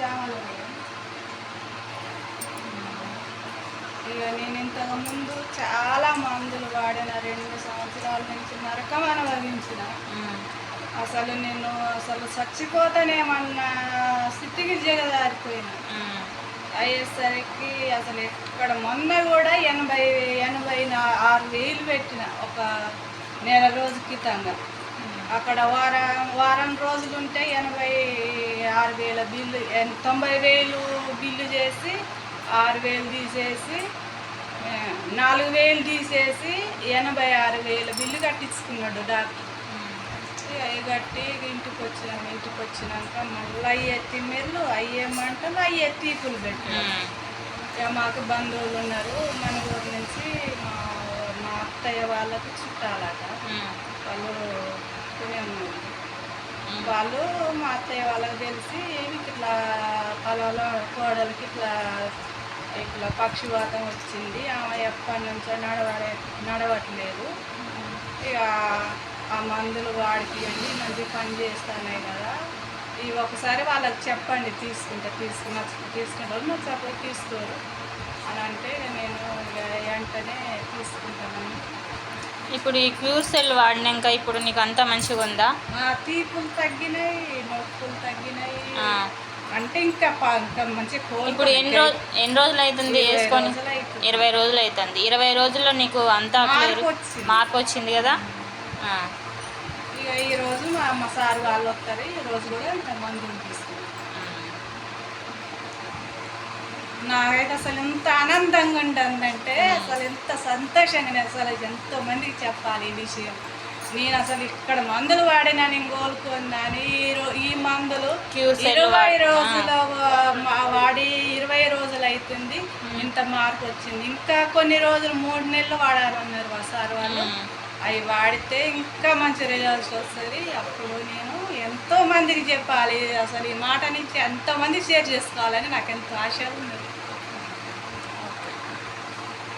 జామలు ఇక నేను ఇంతకుముందు చాలా మందులు వాడిన 2 సంవత్సరాల నుంచి నరకం అనుభవించిన. అసలు చచ్చిపోతానేమన్నా స్థితికి దిగజారిపోయినా. అయ్యేసరికి అసలు ఇక్కడ మొన్న కూడా 86,000 పెట్టిన ఒక నెల రోజు క్రితంగా. అక్కడ వారం రోజులు ఉంటే 86,000 బిల్లు, 90,000 బిల్లు చేసి 6,000 తీసేసి 4,000 తీసేసి 86,000 బిల్లు కట్టించుకున్నాడు డాక్టర్. అవి కట్టి ఇంటికి వచ్చినాక మళ్ళీ అయ్యే తిమ్మెర్లు, అయ్యే మంటలు, అయ్యే తీపులు పెట్టారు. ఇక మాకు బంధువులు ఉన్నారు మన ఊరి నుంచి, మా అత్తయ్య వాళ్ళకి చుట్టాలట. వాళ్ళు పుణ్యమూరు. వాళ్ళు మా అత్తయ్య వాళ్ళకి తెలిసి ఇట్లా పొలంలో కోడలికి ఇట్లా పక్షివాతం వచ్చింది, ఆమె ఎప్పటి నుంచో నడవట్లేదు, ఇక ఆ మందులు వాడిపియండి, మంచి పని చేస్తున్నాయి కదా, ఇవి ఒకసారి వాళ్ళకి చెప్పండి తీసుకుంటారు, మరి సపోర్ట్ తీసుకోరు అని అంటే నేను వెంటనే తీసుకుంటానని. ఇప్పుడు ఈ క్యూర్ సెల్ వాడినాక ఇప్పుడు నీకు అంతా మంచిగా ఉందా? తీపులు తగ్గినాయి, నొప్పులు తగ్గినాయి. అంటే ఇంకా మంచిగా. ఇప్పుడు ఎన్ని రోజులు అవుతుంది వేసుకొని? 20 రోజులు అవుతుంది. 20 రోజుల్లో నీకు అంతా మార్పు వచ్చింది కదా. ఇక ఈరోజు మా సార్ వాళ్ళు వస్తారు, ఈరోజు కూడా ఇంకా మందులు తీసుకున్నాం. నాకైతే అసలు ఎంత ఆనందంగా ఉంటుందంటే అసలు ఎంత సంతోషంగా, అసలు ఎంతోమందికి చెప్పాలి ఈ విషయం. నేను అసలు ఇక్కడ మందులు వాడినా నేను కోలుకున్నాను. ఈ మందులు 20 రోజులు వాడి 20 రోజులు అవుతుంది, ఇంత మార్పు వచ్చింది. ఇంకా కొన్ని రోజులు 3 నెలలు వాడాలన్నారు మా సార్ వాళ్ళు. అవి వాడితే ఇంకా మంచి రిజల్ట్స్ వస్తుంది. అప్పుడు నేను ఎంతో మందికి చెప్పాలి, అసలు ఈ మాట నుంచి ఎంతోమంది షేర్ చేసుకోవాలని నాకు ఎంతో ఆశ ఉన్నది.